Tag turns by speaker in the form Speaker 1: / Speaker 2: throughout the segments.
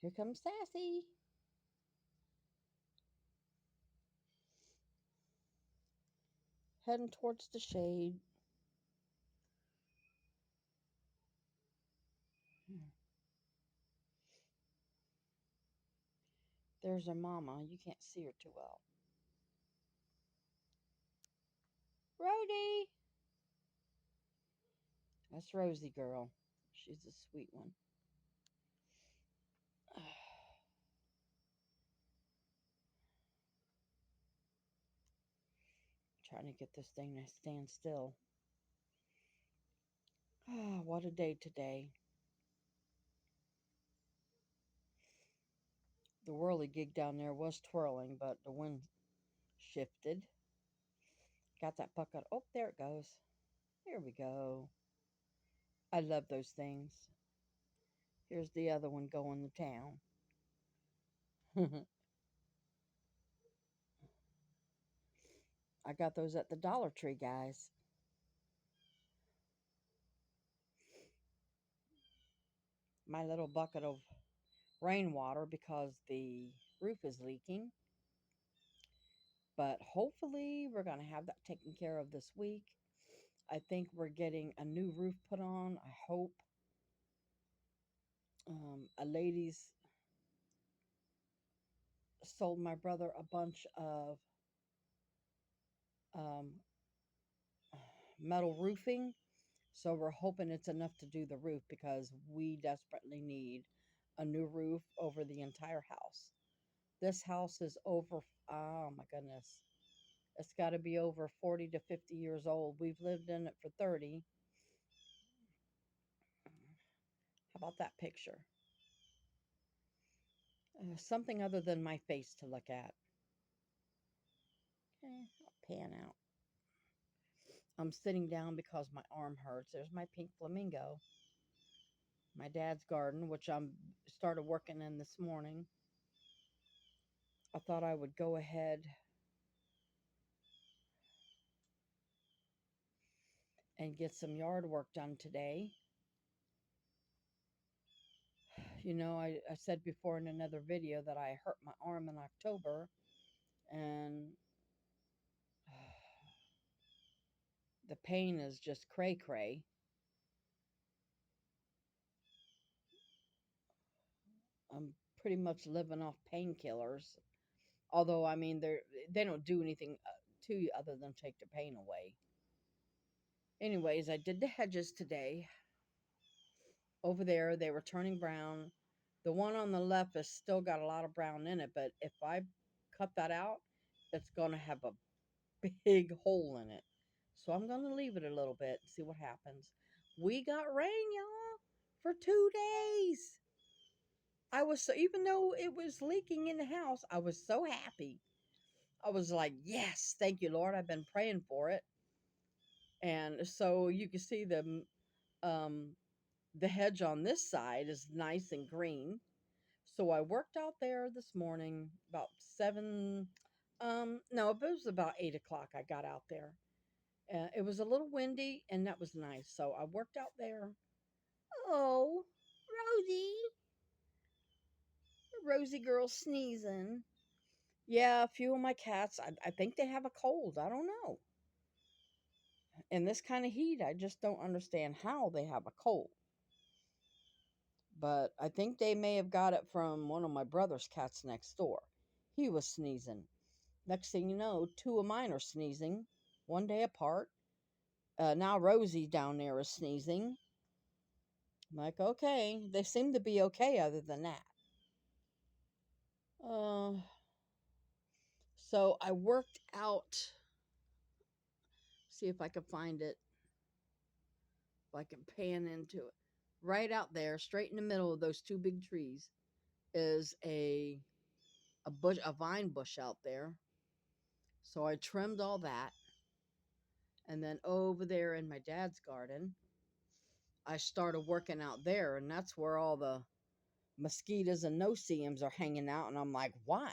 Speaker 1: Here comes Sassy. Heading towards the shade. There's her mama. You can't see her too well. Rhodey! That's Rosie girl. She's a sweet one. Trying to get this thing to stand still. Ah, what a day today. The whirligig down there was twirling, but the wind shifted. Got that bucket. Oh, there it goes. Here we go. I love those things. Here's the other one going to town. I got those at the Dollar Tree, guys. My little bucket of rainwater because the roof is leaking. But hopefully, we're going to have that taken care of this week. I think we're getting a new roof put on. I hope. A lady's sold my brother a bunch of um, metal roofing. So we're hoping it's enough to do the roof because we desperately need a new roof over the entire house. This house is over, oh my goodness, it's got to be over 40 to 50 years old. We've lived in it for 30. How about that picture? Something other than my face to look at. I'll pan out. I'm sitting down because my arm hurts. There's my pink flamingo. My dad's garden, which I'm started working in this morning. I thought I would go ahead and get some yard work done today. You know, I said before in another video that I hurt my arm in October, and the pain is just cray cray. I'm pretty much living off painkillers. Although, I mean, they don't do anything to you other than take the pain away. Anyways, I did the hedges today. Over there, they were turning brown. The one on the left has still got a lot of brown in it, but if I cut that out, it's going to have a big hole in it. So I'm going to leave it a little bit and see what happens. We got rain, y'all, for 2 days. I was so, even though it was leaking in the house, I was so happy. I was like, yes, thank you, Lord. I've been praying for it. And so you can see um, the hedge on this side is nice and green. So I worked out there this morning about 7. No, it was about 8 o'clock. I got out there. It was a little windy, and that was nice. So I worked out there. Oh, Rosie, Rosie girl sneezing. Yeah, a few of my cats. I think they have a cold. I don't know. In this kind of heat, I just don't understand how they have a cold. But I think they may have got it from one of my brother's cats next door. He was sneezing. Next thing you know, two of mine are sneezing, one day apart. Now Rosie down there is sneezing. I'm like, okay, they seem to be okay other than that. Uh, so I worked out. See if I can find it. If I can pan into it. Right out there, straight in the middle of those two big trees, is a bush, a vine bush out there. So I trimmed all that, and then over there in my dad's garden, I started working out there, and that's where all the mosquitoes and no-see-ums are hanging out, and I'm like, why?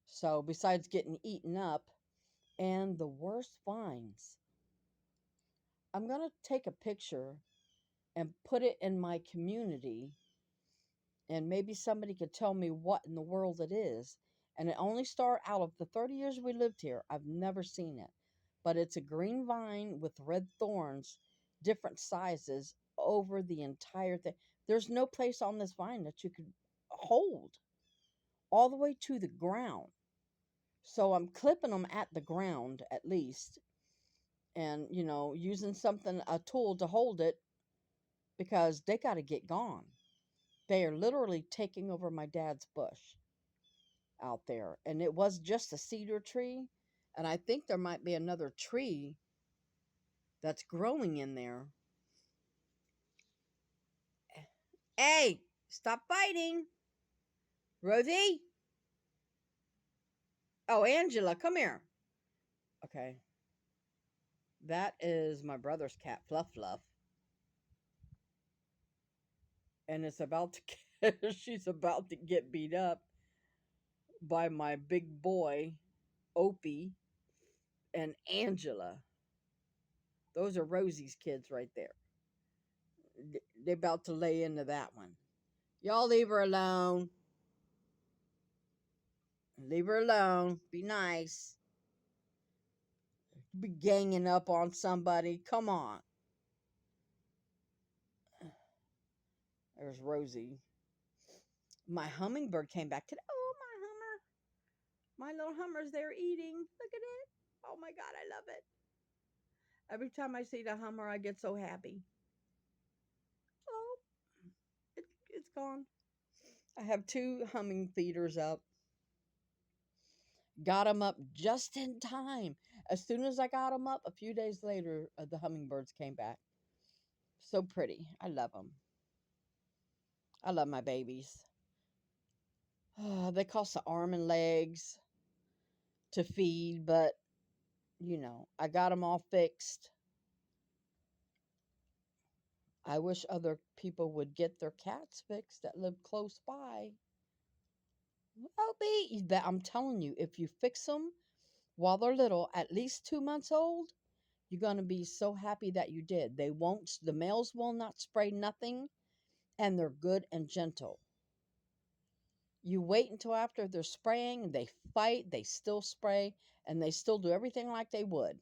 Speaker 1: So besides getting eaten up, and the worst vines, I'm going to take a picture and put it in my community, and maybe somebody could tell me what in the world it is. And it only started out of the 30 years we lived here. I've never seen it. But it's a green vine with red thorns, different sizes over the entire thing. There's no place on this vine that you could hold all the way to the ground. So I'm clipping them at the ground at least, and using something, a tool to hold it, because they got to get gone. They are literally taking over my dad's bush out there. And it was just a cedar tree. And I think there might be another tree that's growing in there. Hey, stop fighting. Rosie? Oh, Angela, come here. Okay. That is my brother's cat, Fluff Fluff. And it's about to she's about to get beat up by my big boy, Opie, and Angela. Those are Rosie's kids right there. They're about to lay into that one. Y'all leave her alone. Leave her alone. Be nice. Be ganging up on somebody. Come on. There's Rosie. My hummingbird came back today. Oh, my hummer. My little hummer's there eating. Look at it. Oh my God, I love it. Every time I see the hummer, I get so happy. Oh, it's gone. I have two humming feeders up. Got them up just in time. As soon as I got them up, a few days later, the hummingbirds came back. So pretty. I love them. I love my babies. They cost an arm and legs to feed, but I got them all fixed. I wish other people would get their cats fixed that live close by. I'm telling you, if you fix them while they're little, at least 2 months old, you're going to be so happy that you did. The males will not spray nothing, and they're good and gentle. You wait until after they're spraying, they fight, they still spray, and they still do everything like they would.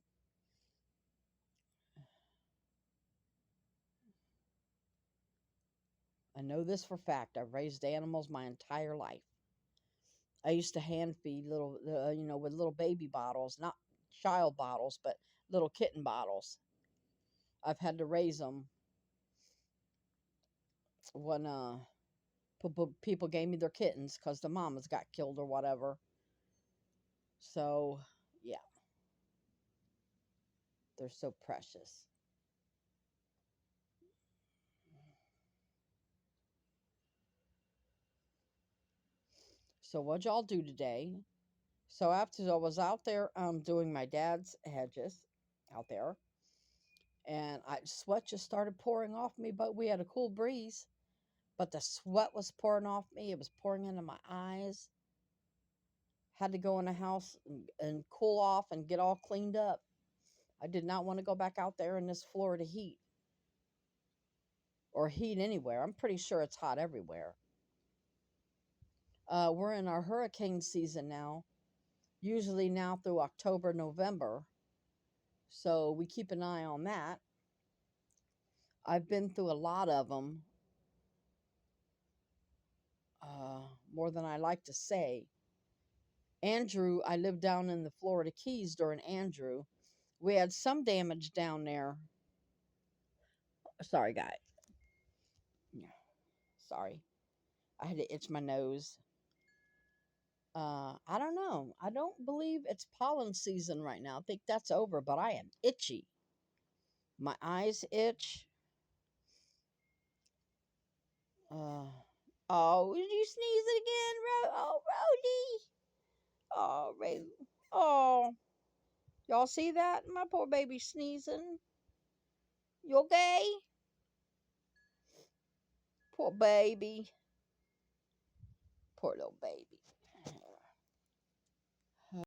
Speaker 1: I know this for fact. I've raised animals my entire life. I used to hand feed with little baby bottles, not child bottles, but little kitten bottles. I've had to raise them when people gave me their kittens because the mamas got killed or whatever. So, yeah, they're so precious. So, what'd y'all do today? So, after I was out there doing my dad's hedges out there, and sweat just started pouring off me, but we had a cool breeze. But the sweat was pouring off me. It was pouring into my eyes. Had to go in the house and cool off and get all cleaned up. I did not want to go back out there in this Florida heat, or heat anywhere. I'm pretty sure it's hot everywhere. We're in our hurricane season now, usually now through October, November. So we keep an eye on that. I've been through a lot of them, more than I like to say. Andrew, I lived down in the Florida Keys during Andrew. We had some damage down there. Sorry, guy. Sorry. I had to itch my nose. I don't know. I don't believe it's pollen season right now. I think that's over, but I am itchy. My eyes itch. Uh, oh, did you sneeze it again, Oh, Rody. Oh, Ray. Oh, y'all see that? My poor baby sneezing. You okay? Poor baby. Poor little baby.